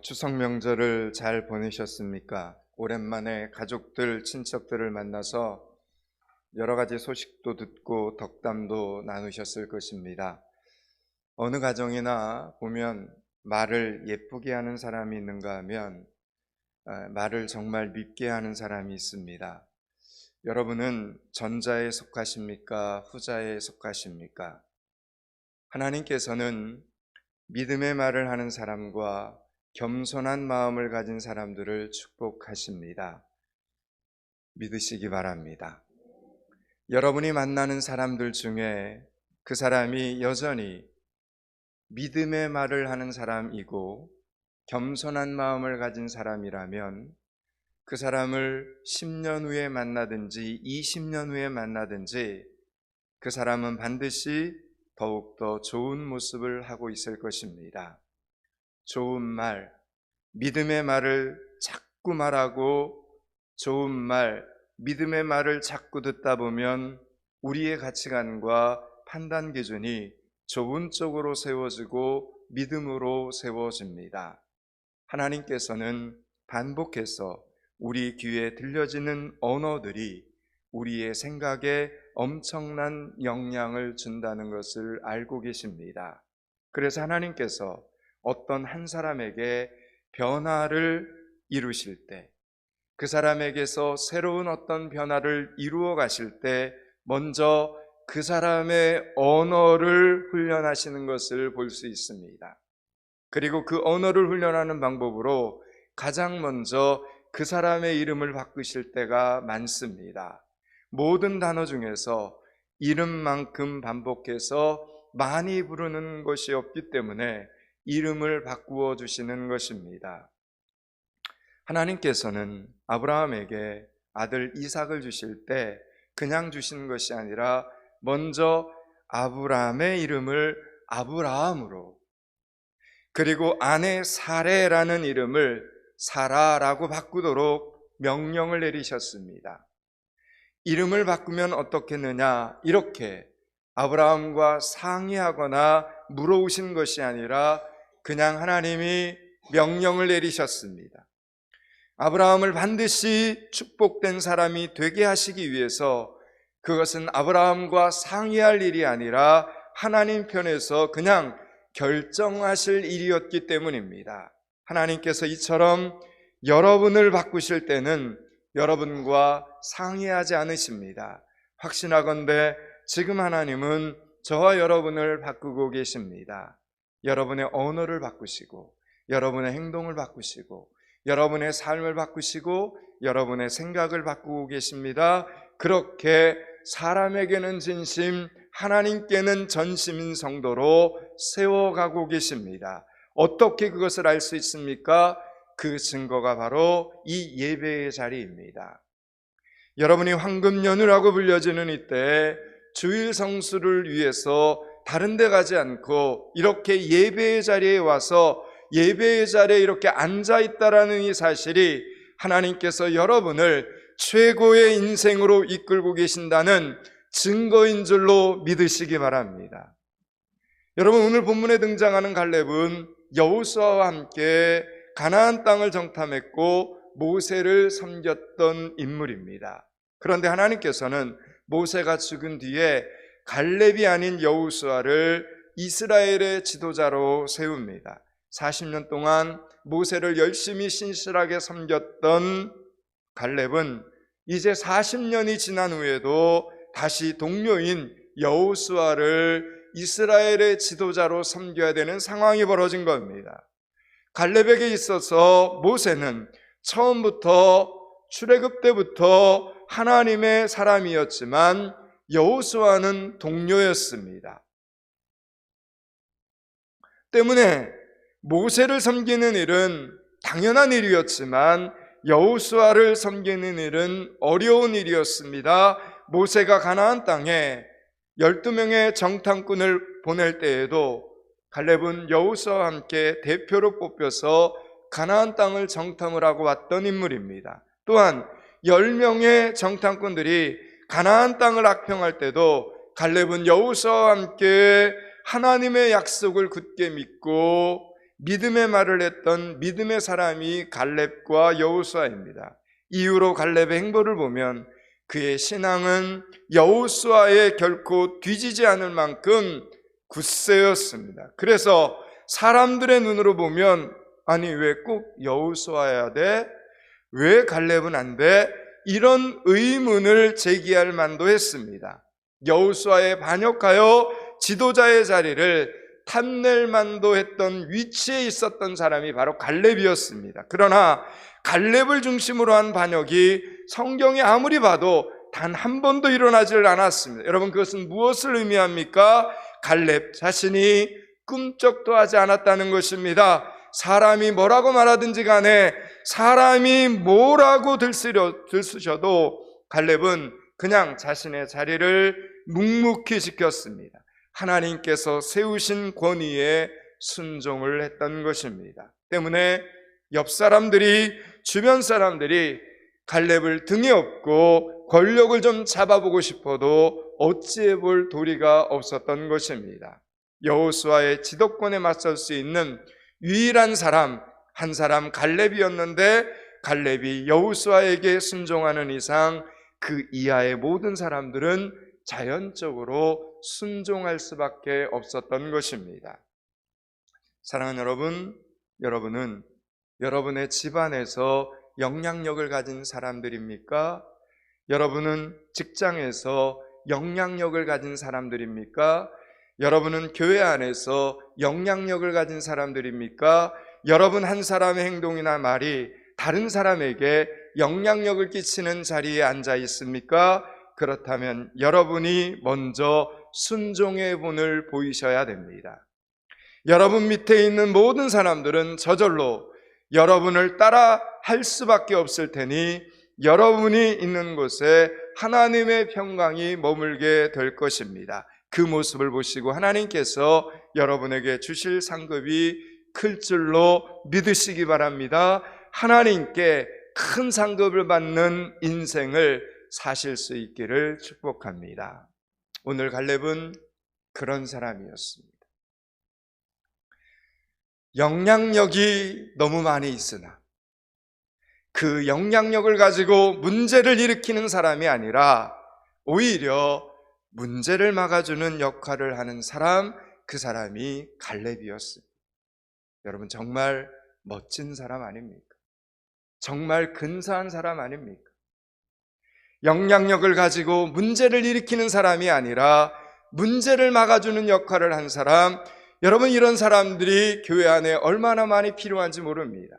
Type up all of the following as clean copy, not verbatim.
추석 명절을 잘 보내셨습니까? 오랜만에 가족들, 친척들을 만나서 여러 가지 소식도 듣고 덕담도 나누셨을 것입니다. 어느 가정이나 보면 말을 예쁘게 하는 사람이 있는가 하면 말을 정말 밉게 하는 사람이 있습니다. 여러분은 전자에 속하십니까? 후자에 속하십니까? 하나님께서는 믿음의 말을 하는 사람과 겸손한 마음을 가진 사람들을 축복하십니다. 믿으시기 바랍니다. 여러분이 만나는 사람들 중에 그 사람이 여전히 믿음의 말을 하는 사람이고 겸손한 마음을 가진 사람이라면 그 사람을 10년 후에 만나든지 20년 후에 만나든지 그 사람은 반드시 더욱더 좋은 모습을 하고 있을 것입니다. 좋은 말, 믿음의 말을 자꾸 말하고 좋은 말, 믿음의 말을 자꾸 듣다 보면 우리의 가치관과 판단 기준이 좋은 쪽으로 세워지고 믿음으로 세워집니다. 하나님께서는 반복해서 우리 귀에 들려지는 언어들이 우리의 생각에 엄청난 영향을 준다는 것을 알고 계십니다. 그래서 하나님께서 어떤 한 사람에게 변화를 이루실 때, 그 사람에게서 새로운 어떤 변화를 이루어 가실 때 먼저 그 사람의 언어를 훈련하시는 것을 볼 수 있습니다. 그리고 그 언어를 훈련하는 방법으로 가장 먼저 그 사람의 이름을 바꾸실 때가 많습니다. 모든 단어 중에서 이름만큼 반복해서 많이 부르는 것이 없기 때문에 이름을 바꾸어 주시는 것입니다. 하나님께서는 아브라함에게 아들 이삭을 주실 때 그냥 주시는 것이 아니라 먼저 아브라함의 이름을 아브라함으로, 그리고 아내 사레라는 이름을 사라라고 바꾸도록 명령을 내리셨습니다. 이름을 바꾸면 어떻겠느냐, 이렇게 아브라함과 상의하거나 물어오신 것이 아니라 그냥 하나님이 명령을 내리셨습니다. 아브라함을 반드시 축복된 사람이 되게 하시기 위해서 그것은 아브라함과 상의할 일이 아니라 하나님 편에서 그냥 결정하실 일이었기 때문입니다. 하나님께서 이처럼 여러분을 바꾸실 때는 여러분과 상의하지 않으십니다. 확신하건대 지금 하나님은 저와 여러분을 바꾸고 계십니다. 여러분의 언어를 바꾸시고 여러분의 행동을 바꾸시고 여러분의 삶을 바꾸시고 여러분의 생각을 바꾸고 계십니다. 그렇게 사람에게는 진심, 하나님께는 전심인 성도로 세워가고 계십니다. 어떻게 그것을 알 수 있습니까? 그 증거가 바로 이 예배의 자리입니다. 여러분이 황금연휴라고 불려지는 이때 주일 성수를 위해서 다른 데 가지 않고 이렇게 예배의 자리에 와서 예배의 자리에 이렇게 앉아있다라는 이 사실이 하나님께서 여러분을 최고의 인생으로 이끌고 계신다는 증거인 줄로 믿으시기 바랍니다. 여러분, 오늘 본문에 등장하는 갈렙은 여호수아와 함께 가나안 땅을 정탐했고 모세를 섬겼던 인물입니다. 그런데 하나님께서는 모세가 죽은 뒤에 갈렙이 아닌 여호수아를 이스라엘의 지도자로 세웁니다. 40년 동안 모세를 열심히 신실하게 섬겼던 갈렙은 이제 40년이 지난 후에도 다시 동료인 여호수아를 이스라엘의 지도자로 섬겨야 되는 상황이 벌어진 겁니다. 갈렙에게 있어서 모세는 처음부터 출애굽 때부터 하나님의 사람이었지만 여호수아는 동료였습니다. 때문에 모세를 섬기는 일은 당연한 일이었지만 여호수아를 섬기는 일은 어려운 일이었습니다. 모세가 가나안 땅에 12명의 정탐꾼을 보낼 때에도 갈렙은 여호수아와 함께 대표로 뽑혀서 가나안 땅을 정탐을 하고 왔던 인물입니다. 또한 10명의 정탐꾼들이 가나안 땅을 악평할 때도 갈렙은 여호수아와 함께 하나님의 약속을 굳게 믿고 믿음의 말을 했던 믿음의 사람이 갈렙과 여호수아입니다. 이후로 갈렙의 행보를 보면 그의 신앙은 여호수아에 결코 뒤지지 않을 만큼 굳세였습니다. 그래서 사람들의 눈으로 보면 아니 왜 꼭 여호수아여야 돼? 왜 갈렙은 안 돼? 이런 의문을 제기할 만도 했습니다. 여호수아에 반역하여 지도자의 자리를 탐낼 만도 했던 위치에 있었던 사람이 바로 갈렙이었습니다. 그러나 갈렙을 중심으로 한 반역이 성경에 아무리 봐도 단 한 번도 일어나질 않았습니다. 여러분, 그것은 무엇을 의미합니까? 갈렙 자신이 꿈쩍도 하지 않았다는 것입니다. 사람이 뭐라고 말하든지 간에, 사람이 뭐라고 들쑤셔도 갈렙은 그냥 자신의 자리를 묵묵히 지켰습니다. 하나님께서 세우신 권위에 순종을 했던 것입니다. 때문에 옆 사람들이, 주변 사람들이 갈렙을 등에 업고 권력을 좀 잡아보고 싶어도 어찌해 볼 도리가 없었던 것입니다. 여호수아의 지도권에 맞설 수 있는 유일한 사람, 한 사람 갈렙이었는데, 갈렙이 여호수아에게 순종하는 이상 그 이하의 모든 사람들은 자연적으로 순종할 수밖에 없었던 것입니다. 사랑하는 여러분, 여러분은 여러분의 집안에서 영향력을 가진 사람들입니까? 여러분은 직장에서 영향력을 가진 사람들입니까? 여러분은 교회 안에서 영향력을 가진 사람들입니까? 여러분 한 사람의 행동이나 말이 다른 사람에게 영향력을 끼치는 자리에 앉아 있습니까? 그렇다면 여러분이 먼저 순종의 본을 보이셔야 됩니다. 여러분 밑에 있는 모든 사람들은 저절로 여러분을 따라 할 수밖에 없을 테니 여러분이 있는 곳에 하나님의 평강이 머물게 될 것입니다. 그 모습을 보시고 하나님께서 여러분에게 주실 상급이 클 줄로 믿으시기 바랍니다. 하나님께 큰 상급을 받는 인생을 사실 수 있기를 축복합니다. 오늘 갈렙은 그런 사람이었습니다. 영향력이 너무 많이 있으나 그 영향력을 가지고 문제를 일으키는 사람이 아니라 오히려 문제를 막아주는 역할을 하는 사람, 그 사람이 갈렙이었습니다. 여러분, 정말 멋진 사람 아닙니까? 정말 근사한 사람 아닙니까? 영향력을 가지고 문제를 일으키는 사람이 아니라 문제를 막아주는 역할을 한 사람, 여러분, 이런 사람들이 교회 안에 얼마나 많이 필요한지 모릅니다.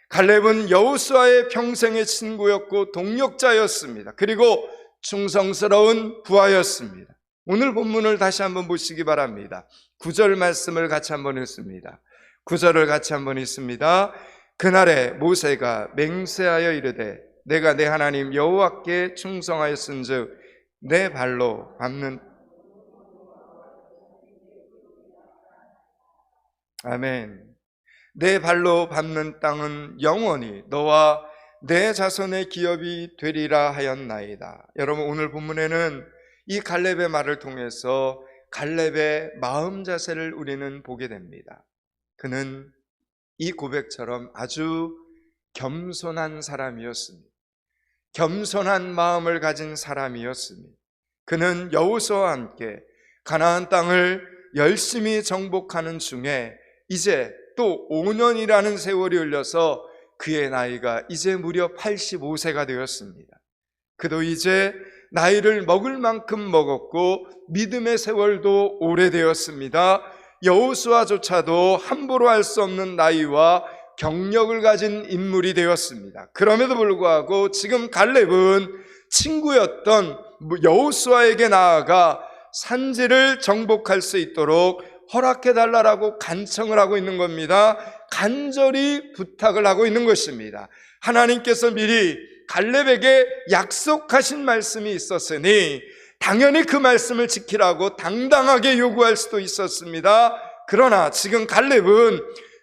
갈렙은 여호수아의 평생의 친구였고 동력자였습니다. 그리고 충성스러운 부하였습니다. 오늘 본문을 다시 한번 보시기 바랍니다. 9절 말씀을 같이 한번 읽습니다. 9절을 같이 한번 읽습니다. 그날에 모세가 맹세하여 이르되 내가 내 하나님 여호와께 충성하였은즉 내 발로 밟는 아멘. 내 발로 밟는 땅은 영원히 너와 내 자손의 기업이 되리라 하였나이다. 여러분, 오늘 본문에는 이 갈렙의 말을 통해서 갈렙의 마음 자세를 우리는 보게 됩니다. 그는 이 고백처럼 아주 겸손한 사람이었습니다. 겸손한 마음을 가진 사람이었습니다. 그는 여호수아와 함께 가나안 땅을 열심히 정복하는 중에 이제 또 5년이라는 세월이 흘러서 그의 나이가 이제 무려 85세가 되었습니다. 그도 이제 나이를 먹을 만큼 먹었고 믿음의 세월도 오래되었습니다. 여호수아조차도 함부로 할 수 없는 나이와 경력을 가진 인물이 되었습니다. 그럼에도 불구하고 지금 갈렙은 친구였던 여호수아에게 나아가 산지를 정복할 수 있도록 허락해달라고 간청을 하고 있는 겁니다. 간절히 부탁을 하고 있는 것입니다. 하나님께서 미리 갈렙에게 약속하신 말씀이 있었으니 당연히 그 말씀을 지키라고 당당하게 요구할 수도 있었습니다. 그러나 지금 갈렙은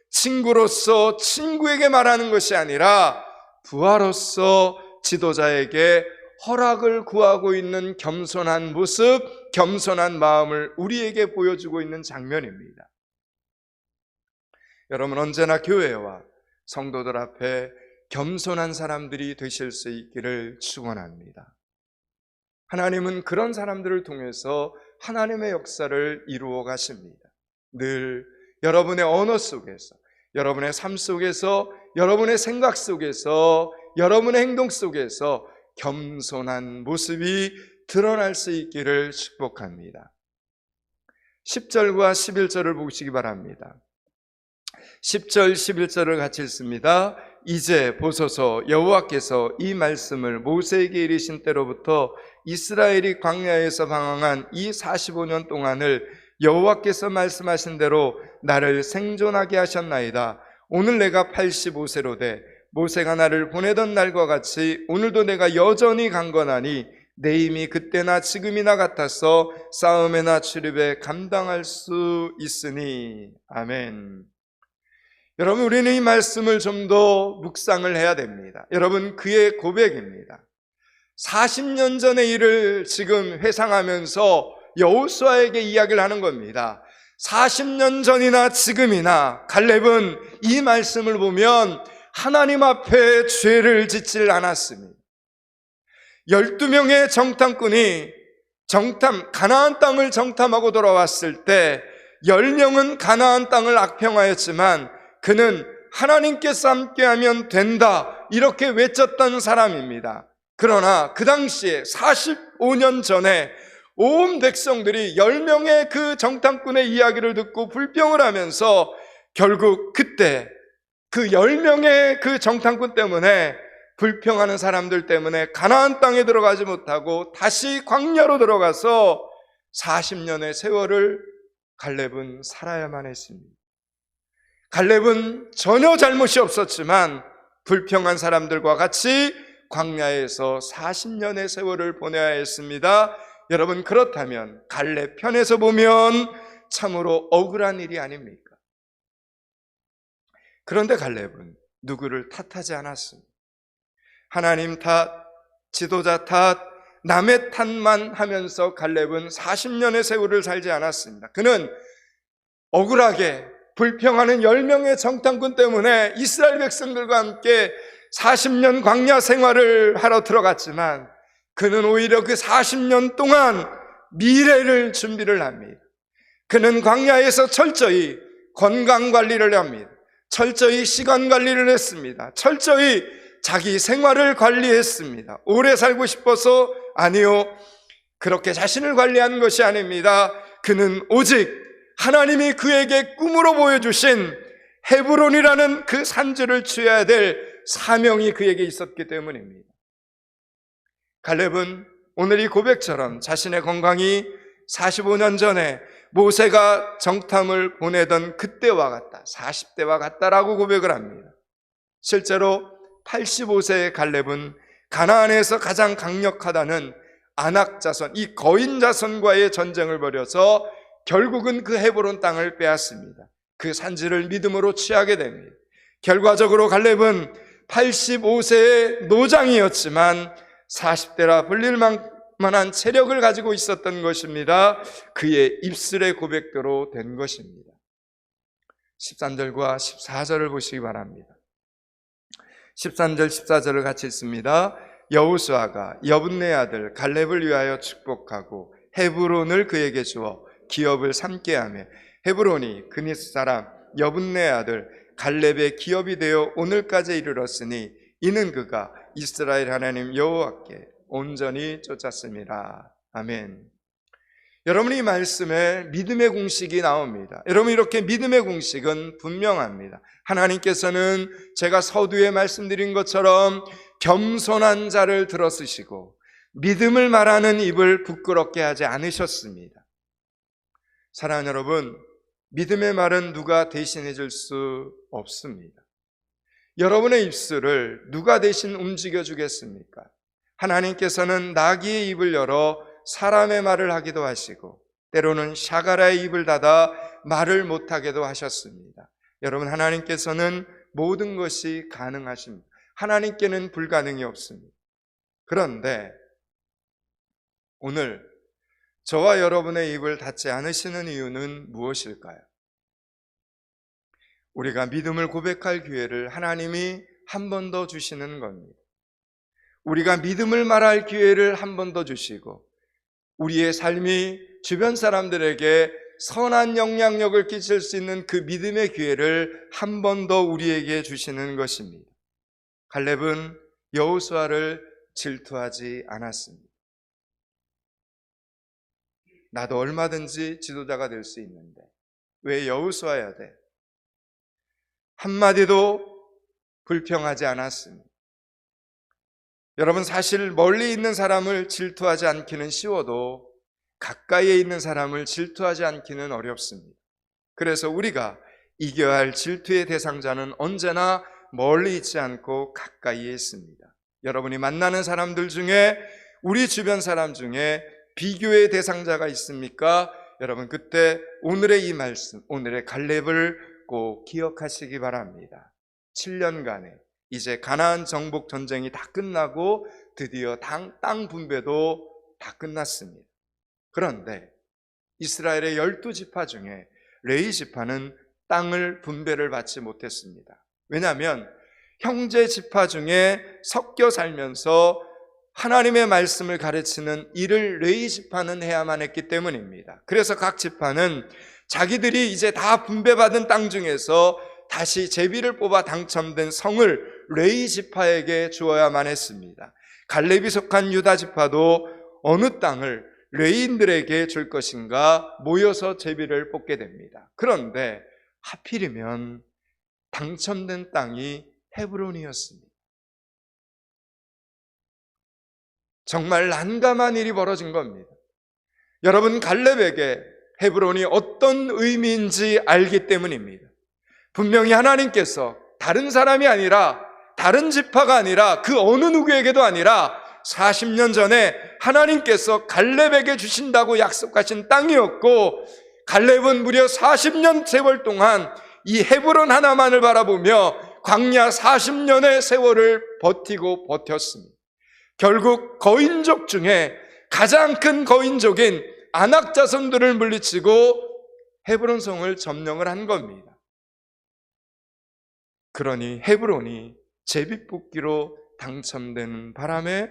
친구로서 친구에게 말하는 것이 아니라 부하로서 지도자에게 허락을 구하고 있는 겸손한 모습, 겸손한 마음을 우리에게 보여주고 있는 장면입니다. 여러분 언제나 교회와 성도들 앞에 겸손한 사람들이 되실 수 있기를 축원합니다. 하나님은 그런 사람들을 통해서 하나님의 역사를 이루어 가십니다. 늘 여러분의 언어 속에서, 여러분의 삶 속에서, 여러분의 생각 속에서, 여러분의 행동 속에서 겸손한 모습이 드러날 수 있기를 축복합니다. 10절과 11절을 보시기 바랍니다. 10절, 11절을 같이 읽습니다. 이제 보소서, 여호와께서 이 말씀을 모세에게 이르신 때로부터 이스라엘이 광야에서 방황한 이 45년 동안을 여호와께서 말씀하신 대로 나를 생존하게 하셨나이다. 오늘 내가 85세로 돼 모세가 나를 보내던 날과 같이 오늘도 내가 여전히 강건하니 내 힘이 그때나 지금이나 같아서 싸움에나 출입에 감당할 수 있으니. 아멘. 여러분, 우리는 이 말씀을 좀 더 묵상을 해야 됩니다. 여러분, 그의 고백입니다. 40년 전의 일을 지금 회상하면서 여호수아에게 이야기를 하는 겁니다. 40년 전이나 지금이나 갈렙은 이 말씀을 보면 하나님 앞에 죄를 짓질 않았습니다. 12명의 정탐꾼이 가나안 땅을 정탐하고 돌아왔을 때 10명은 가나안 땅을 악평하였지만 그는 하나님께서 함께하면 된다 이렇게 외쳤던 사람입니다. 그러나 그 당시에 45년 전에 온 백성들이 10명의 그 정탐꾼의 이야기를 듣고 불평을 하면서 결국 그때 그 10명의 그 정탐꾼 때문에, 불평하는 사람들 때문에 가나안 땅에 들어가지 못하고 다시 광야로 들어가서 40년의 세월을 갈렙은 살아야만 했습니다. 갈렙은 전혀 잘못이 없었지만 불평한 사람들과 같이 광야에서 40년의 세월을 보내야 했습니다. 여러분, 그렇다면 갈렙 편에서 보면 참으로 억울한 일이 아닙니까? 그런데 갈렙은 누구를 탓하지 않았습니다. 하나님 탓, 지도자 탓, 남의 탓만 하면서 갈렙은 40년의 세월을 살지 않았습니다. 그는 억울하게 불평하는 10명의 정탐꾼 때문에 이스라엘 백성들과 함께 40년 광야 생활을 하러 들어갔지만 그는 오히려 그 40년 동안 미래를 준비를 합니다. 그는 광야에서 철저히 건강관리를 합니다. 철저히 시간관리를 했습니다. 철저히 자기 생활을 관리했습니다. 오래 살고 싶어서? 아니요. 그렇게 자신을 관리한 것이 아닙니다. 그는 오직 하나님이 그에게 꿈으로 보여주신 헤브론이라는 그 산지를 취해야 될 사명이 그에게 있었기 때문입니다. 갈렙은 오늘 이 고백처럼 자신의 건강이 45년 전에 모세가 정탐을 보내던 그때와 같다, 40대와 같다라고 고백을 합니다. 실제로 85세의 갈렙은 가나안에서 가장 강력하다는 아낙 자손, 이 거인 자손과의 전쟁을 벌여서 결국은 그 헤브론 땅을 빼앗습니다. 그 산지를 믿음으로 취하게 됩니다. 결과적으로 갈렙은 85세의 노장이었지만 40대라 불릴 만한 체력을 가지고 있었던 것입니다. 그의 입술의 고백대로 된 것입니다. 13절과 14절을 보시기 바랍니다. 13절, 14절을 같이 읽습니다. 여호수아가 여분네 아들 갈렙을 위하여 축복하고 헤브론을 그에게 주어 기업을 삼게 하며 헤브론이 그니스 사람 여분네 아들 갈렙의 기업이 되어 오늘까지 이르렀으니 이는 그가 이스라엘 하나님 여호와께 온전히 쫓았습니다. 아멘. 여러분, 이 말씀에 믿음의 공식이 나옵니다. 여러분, 이렇게 믿음의 공식은 분명합니다. 하나님께서는 제가 서두에 말씀드린 것처럼 겸손한 자를 들어쓰시고 믿음을 말하는 입을 부끄럽게 하지 않으셨습니다. 사랑하는 여러분, 믿음의 말은 누가 대신해 줄 수 없습니다. 여러분의 입술을 누가 대신 움직여 주겠습니까? 하나님께서는 나귀의 입을 열어 사람의 말을 하기도 하시고 때로는 샤가라의 입을 닫아 말을 못하게도 하셨습니다. 여러분, 하나님께서는 모든 것이 가능하십니다. 하나님께는 불가능이 없습니다. 그런데 오늘 저와 여러분의 입을 닫지 않으시는 이유는 무엇일까요? 우리가 믿음을 고백할 기회를 하나님이 한 번 더 주시는 겁니다. 우리가 믿음을 말할 기회를 한 번 더 주시고 우리의 삶이 주변 사람들에게 선한 영향력을 끼칠 수 있는 그 믿음의 기회를 한 번 더 우리에게 주시는 것입니다. 갈렙은 여호수아를 질투하지 않았습니다. 나도 얼마든지 지도자가 될 수 있는데 왜 여호수아야 돼? 한마디도 불평하지 않았습니다. 여러분, 사실 멀리 있는 사람을 질투하지 않기는 쉬워도 가까이에 있는 사람을 질투하지 않기는 어렵습니다. 그래서 우리가 이겨야 할 질투의 대상자는 언제나 멀리 있지 않고 가까이에 있습니다. 여러분이 만나는 사람들 중에, 우리 주변 사람 중에 비교의 대상자가 있습니까? 여러분, 그때 오늘의 이 말씀, 오늘의 갈렙을 꼭 기억하시기 바랍니다. 7년간에 이제 가나안 정복 전쟁이 다 끝나고 드디어 땅 분배도 다 끝났습니다. 그런데 이스라엘의 12지파 중에 레위 지파는 땅을 분배를 받지 못했습니다. 왜냐하면 형제 지파 중에 섞여 살면서 하나님의 말씀을 가르치는 일을 레위 지파는 해야만 했기 때문입니다. 그래서 각 지파는 자기들이 이제 다 분배받은 땅 중에서 다시 제비를 뽑아 당첨된 성을 레위 지파에게 주어야만 했습니다. 갈렙이 속한 유다 지파도 어느 땅을 레위인들에게 줄 것인가 모여서 제비를 뽑게 됩니다. 그런데 하필이면 당첨된 땅이 헤브론이었습니다. 정말 난감한 일이 벌어진 겁니다. 여러분, 갈렙에게 헤브론이 어떤 의미인지 알기 때문입니다. 분명히 하나님께서 다른 사람이 아니라, 다른 지파가 아니라, 그 어느 누구에게도 아니라 40년 전에 하나님께서 갈렙에게 주신다고 약속하신 땅이었고, 갈렙은 무려 40년 세월 동안 이 헤브론 하나만을 바라보며 광야 40년의 세월을 버텼습니다. 결국 거인족 중에 가장 큰 거인족인 아낙 자손들을 물리치고 헤브론 성을 점령을 한 겁니다. 그러니 헤브론이 제비뽑기로 당첨되는 바람에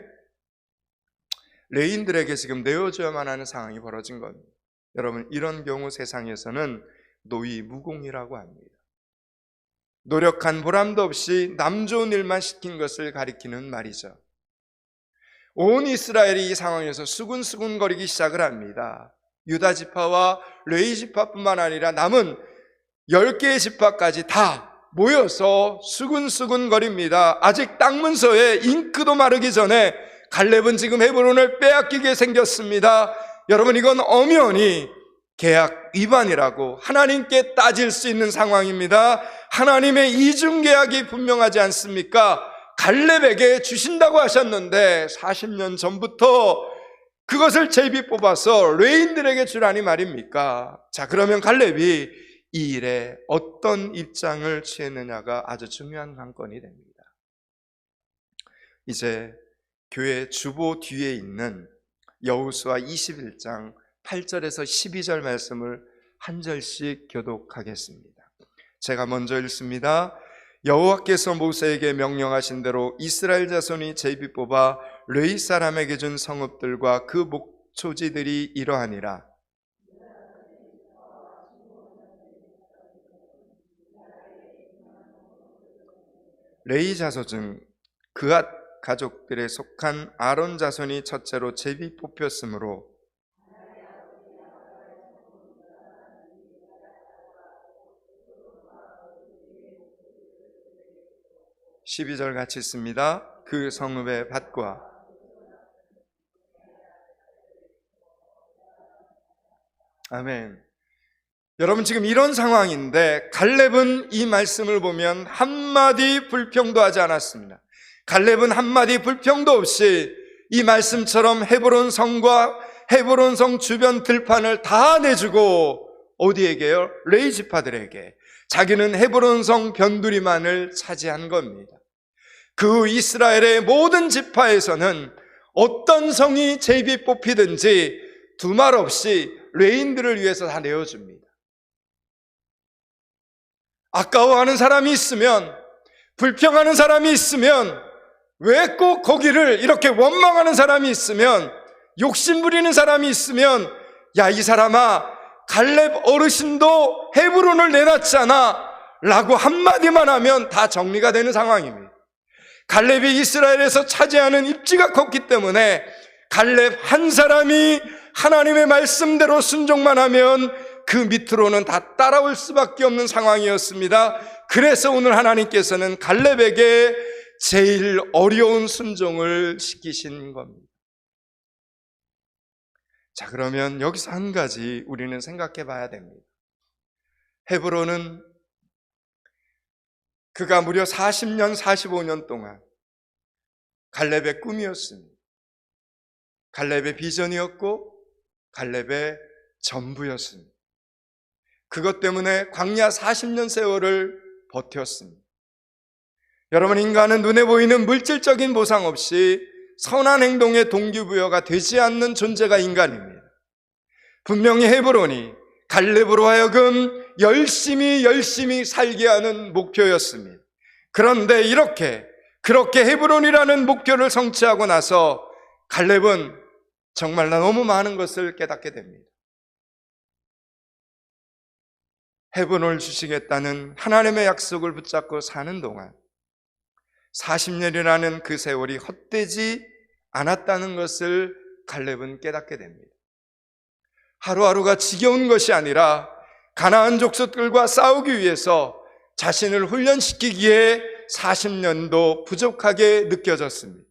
레위인들에게 지금 내어줘야만 하는 상황이 벌어진 겁니다. 여러분, 이런 경우 세상에서는 노이 무공이라고 합니다. 노력한 보람도 없이 남 좋은 일만 시킨 것을 가리키는 말이죠. 온 이스라엘이 이 상황에서 수군수군거리기 시작을 합니다. 유다 지파와 레위 지파뿐만 아니라 남은 10개의 지파까지 다 모여서 수군수군거립니다. 아직 땅 문서에 잉크도 마르기 전에 갈렙은 지금 헤브론을 빼앗기게 생겼습니다. 여러분, 이건 엄연히 계약 위반이라고 하나님께 따질 수 있는 상황입니다. 하나님의 이중계약이 분명하지 않습니까? 갈렙에게 주신다고 하셨는데 40년 전부터 그것을 제비 뽑아서 레위인들에게 주라니 말입니까? 자, 그러면 갈렙이 이 일에 어떤 입장을 취했느냐가 아주 중요한 관건이 됩니다. 이제 교회 주보 뒤에 있는 여호수아 21장 8절에서 12절 말씀을 한 절씩 교독하겠습니다. 제가 먼저 읽습니다. 여호와께서 모세에게 명령하신 대로 이스라엘 자손이 제비 뽑아 레위 사람에게 준 성읍들과 그 목초지들이 이러하니라. 레위 자손 중 그앗 가족들에 속한 아론 자손이 첫째로 제비 뽑혔으므로 12절 같이 있습니다. 그 성읍의 밭과 아멘. 여러분, 지금 이런 상황인데 갈렙은 이 말씀을 보면 한마디 불평도 하지 않았습니다. 갈렙은 한마디 불평도 없이 이 말씀처럼 헤브론 성과 헤브론 성 주변 들판을 다 내주고 어디에게요? 레위 지파들에게. 자기는 헤브론 성 변두리만을 차지한 겁니다. 그 이스라엘의 모든 지파에서는 어떤 성이 제비 뽑히든지 두말 없이 레위인들을 위해서 다 내어줍니다. 아까워하는 사람이 있으면, 불평하는 사람이 있으면, 왜 꼭 거기를 이렇게 원망하는 사람이 있으면, 욕심부리는 사람이 있으면, 야, 이 사람아, 갈렙 어르신도 헤브론을 내놨잖아 라고 한마디만 하면 다 정리가 되는 상황입니다. 갈렙이 이스라엘에서 차지하는 입지가 컸기 때문에 갈렙 한 사람이 하나님의 말씀대로 순종만 하면 그 밑으로는 다 따라올 수밖에 없는 상황이었습니다. 그래서 오늘 하나님께서는 갈렙에게 제일 어려운 순종을 시키신 겁니다. 자, 그러면 여기서 한 가지 우리는 생각해 봐야 됩니다. 헤브론은 그가 무려 40년, 45년 동안 갈렙의 꿈이었습니다. 갈렙의 비전이었고 갈렙의 전부였습니다. 그것 때문에 광야 40년 세월을 버텼습니다. 여러분, 인간은 눈에 보이는 물질적인 보상 없이 선한 행동의 동기부여가 되지 않는 존재가 인간입니다. 분명히 헤브론이 갈렙으로 하여금 열심히 살게 하는 목표였습니다. 그런데 그렇게 헤브론이라는 목표를 성취하고 나서 갈렙은 정말 너무 많은 것을 깨닫게 됩니다. 헤브론을 주시겠다는 하나님의 약속을 붙잡고 사는 동안 40년이라는 그 세월이 헛되지 않았다는 것을 갈렙은 깨닫게 됩니다. 하루하루가 지겨운 것이 아니라 가나안 족속들과 싸우기 위해서 자신을 훈련시키기에 40년도 부족하게 느껴졌습니다.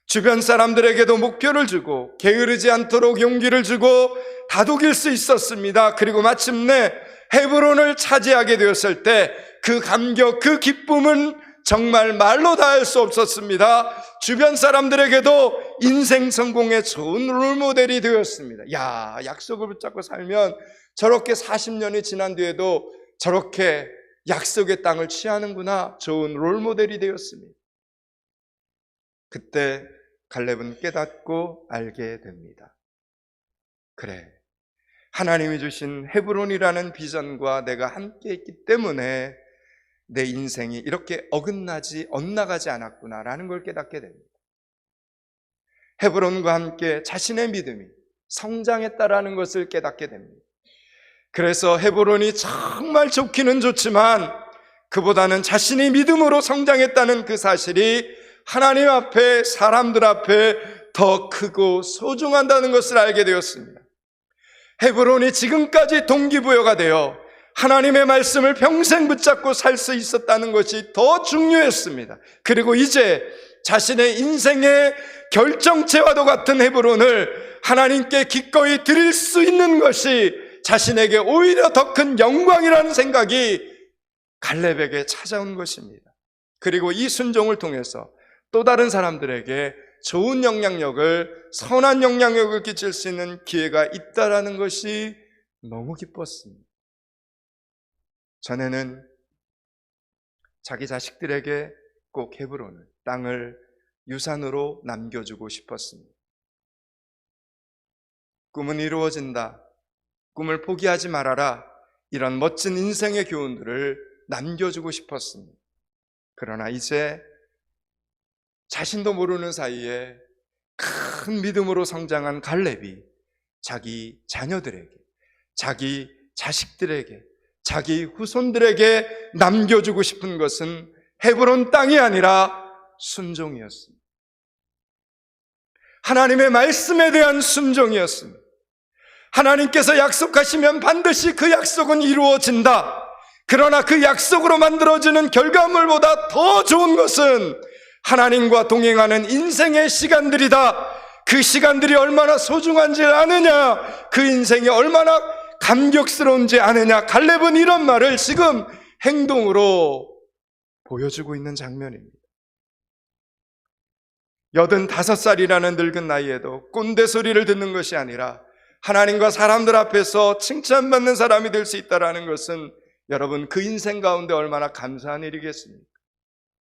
주변 사람들에게도 목표를 주고 게으르지 않도록 용기를 주고 다독일 수 있었습니다. 그리고 마침내 헤브론을 차지하게 되었을 때 그 감격, 그 기쁨은 정말 말로 다 할 수 없었습니다. 주변 사람들에게도 인생 성공의 좋은 롤모델이 되었습니다. 야, 약속을 붙잡고 살면 저렇게 40년이 지난 뒤에도 저렇게 약속의 땅을 취하는구나. 좋은 롤모델이 되었습니다. 그때 갈렙은 깨닫고 알게 됩니다. 그래, 하나님이 주신 헤브론이라는 비전과 내가 함께 있기 때문에 내 인생이 이렇게 엇나가지 않았구나라는 걸 깨닫게 됩니다. 헤브론과 함께 자신의 믿음이 성장했다라는 것을 깨닫게 됩니다. 그래서 헤브론이 정말 좋기는 좋지만 그보다는 자신이 믿음으로 성장했다는 그 사실이 하나님 앞에, 사람들 앞에 더 크고 소중하다는 것을 알게 되었습니다. 헤브론이 지금까지 동기부여가 되어 하나님의 말씀을 평생 붙잡고 살 수 있었다는 것이 더 중요했습니다. 그리고 이제 자신의 인생의 결정체와도 같은 헤브론을 하나님께 기꺼이 드릴 수 있는 것이 자신에게 오히려 더 큰 영광이라는 생각이 갈렙에게 찾아온 것입니다. 그리고 이 순종을 통해서 또 다른 사람들에게 좋은 영향력을, 선한 영향력을 끼칠 수 있는 기회가 있다라는 것이 너무 기뻤습니다. 전에는 자기 자식들에게 꼭 헤브론을, 땅을 유산으로 남겨주고 싶었습니다. 꿈은 이루어진다, 꿈을 포기하지 말아라, 이런 멋진 인생의 교훈들을 남겨주고 싶었습니다. 그러나 이제 자신도 모르는 사이에 큰 믿음으로 성장한 갈렙이 자기 자녀들에게, 자기 자식들에게, 자기 후손들에게 남겨주고 싶은 것은 헤브론 땅이 아니라 순종이었습니다. 하나님의 말씀에 대한 순종이었습니다. 하나님께서 약속하시면 반드시 그 약속은 이루어진다. 그러나 그 약속으로 만들어지는 결과물보다 더 좋은 것은 하나님과 동행하는 인생의 시간들이다. 그 시간들이 얼마나 소중한지 아느냐, 그 인생이 얼마나 감격스러운지 아느냐. 갈렙은 이런 말을 지금 행동으로 보여주고 있는 장면입니다. 85살이라는 늙은 나이에도 꼰대 소리를 듣는 것이 아니라 하나님과 사람들 앞에서 칭찬받는 사람이 될 수 있다는 것은 여러분, 그 인생 가운데 얼마나 감사한 일이겠습니까?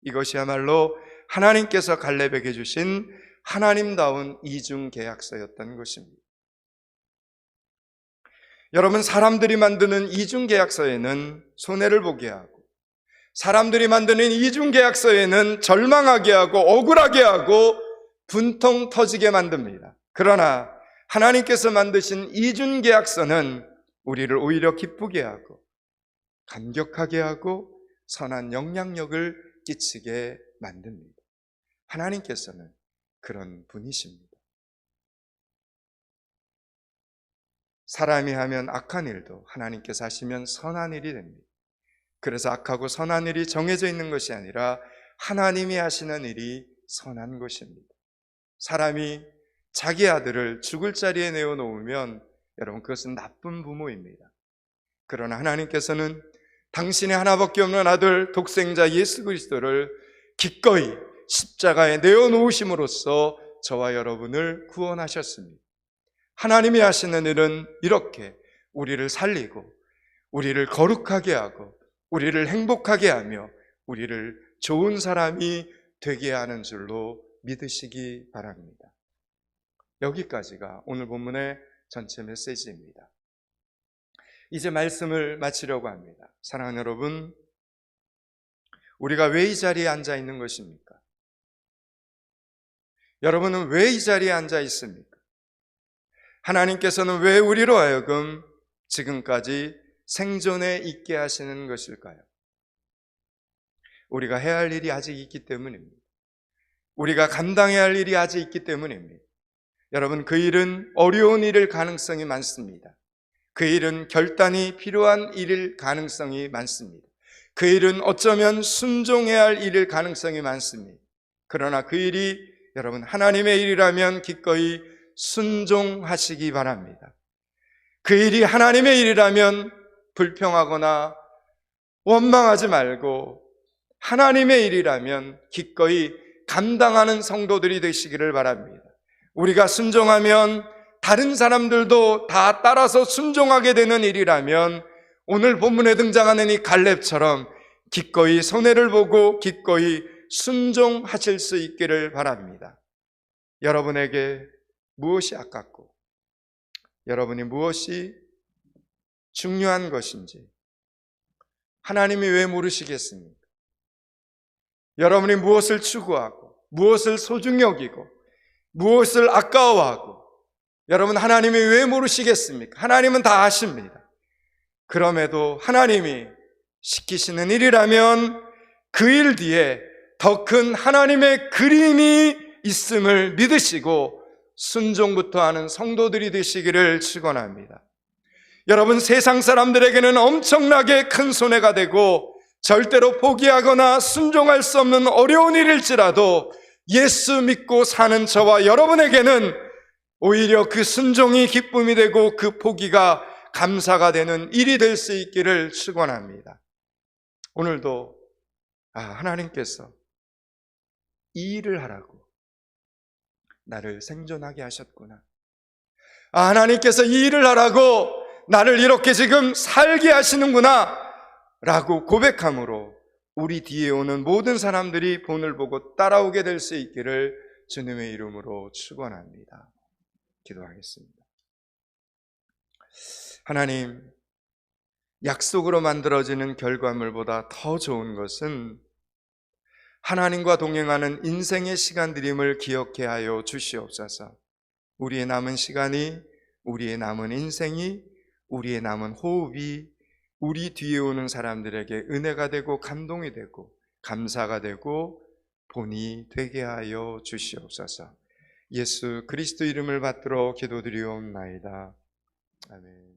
이것이야말로 하나님께서 갈렙에게 주신 하나님다운 이중 계약서였던 것입니다. 여러분, 사람들이 만드는 이중계약서에는 손해를 보게 하고, 사람들이 만드는 이중계약서에는 절망하게 하고 억울하게 하고 분통 터지게 만듭니다. 그러나 하나님께서 만드신 이중계약서는 우리를 오히려 기쁘게 하고 감격하게 하고 선한 영향력을 끼치게 만듭니다. 하나님께서는 그런 분이십니다. 사람이 하면 악한 일도 하나님께서 하시면 선한 일이 됩니다. 그래서 악하고 선한 일이 정해져 있는 것이 아니라 하나님이 하시는 일이 선한 것입니다. 사람이 자기 아들을 죽을 자리에 내어놓으면 여러분, 그것은 나쁜 부모입니다. 그러나 하나님께서는 당신의 하나밖에 없는 아들 독생자 예수 그리스도를 기꺼이 십자가에 내어놓으심으로써 저와 여러분을 구원하셨습니다. 하나님이 하시는 일은 이렇게 우리를 살리고 우리를 거룩하게 하고 우리를 행복하게 하며 우리를 좋은 사람이 되게 하는 줄로 믿으시기 바랍니다. 여기까지가 오늘 본문의 전체 메시지입니다. 이제 말씀을 마치려고 합니다. 사랑하는 여러분, 우리가 왜 이 자리에 앉아 있는 것입니까? 여러분은 왜 이 자리에 앉아 있습니까? 하나님께서는 왜 우리로 하여금 지금까지 생존해 있게 하시는 것일까요? 우리가 해야 할 일이 아직 있기 때문입니다. 우리가 감당해야 할 일이 아직 있기 때문입니다. 여러분, 그 일은 어려운 일일 가능성이 많습니다. 그 일은 결단이 필요한 일일 가능성이 많습니다. 그 일은 어쩌면 순종해야 할 일일 가능성이 많습니다. 그러나 그 일이 여러분 하나님의 일이라면 기꺼이 순종하시기 바랍니다. 그 일이 하나님의 일이라면 불평하거나 원망하지 말고 하나님의 일이라면 기꺼이 감당하는 성도들이 되시기를 바랍니다. 우리가 순종하면 다른 사람들도 다 따라서 순종하게 되는 일이라면 오늘 본문에 등장하는 이 갈렙처럼 기꺼이 손해를 보고 기꺼이 순종하실 수 있기를 바랍니다. 여러분에게 무엇이 아깝고 여러분이 무엇이 중요한 것인지 하나님이 왜 모르시겠습니까? 여러분이 무엇을 추구하고 무엇을 소중히 여기고 무엇을 아까워하고 여러분 하나님이 왜 모르시겠습니까? 하나님은 다 아십니다. 그럼에도 하나님이 시키시는 일이라면 그 일 뒤에 더 큰 하나님의 그림이 있음을 믿으시고 순종부터 하는 성도들이 되시기를 축원합니다. 여러분, 세상 사람들에게는 엄청나게 큰 손해가 되고 절대로 포기하거나 순종할 수 없는 어려운 일일지라도 예수 믿고 사는 저와 여러분에게는 오히려 그 순종이 기쁨이 되고 그 포기가 감사가 되는 일이 될 수 있기를 축원합니다. 오늘도 하나님께서 이 일을 하라고 나를 생존하게 하셨구나. 하나님께서 이 일을 하라고 나를 이렇게 지금 살게 하시는구나 라고 고백함으로 우리 뒤에 오는 모든 사람들이 본을 보고 따라오게 될 수 있기를 주님의 이름으로 축원합니다. 기도하겠습니다. 하나님, 약속으로 만들어지는 결과물보다 더 좋은 것은 하나님과 동행하는 인생의 시간들임을 기억해 하여 주시옵소서. 우리의 남은 시간이, 우리의 남은 인생이, 우리의 남은 호흡이 우리 뒤에 오는 사람들에게 은혜가 되고 감동이 되고 감사가 되고 본이 되게 하여 주시옵소서. 예수 그리스도 이름을 받들어 기도드리옵나이다. 아멘.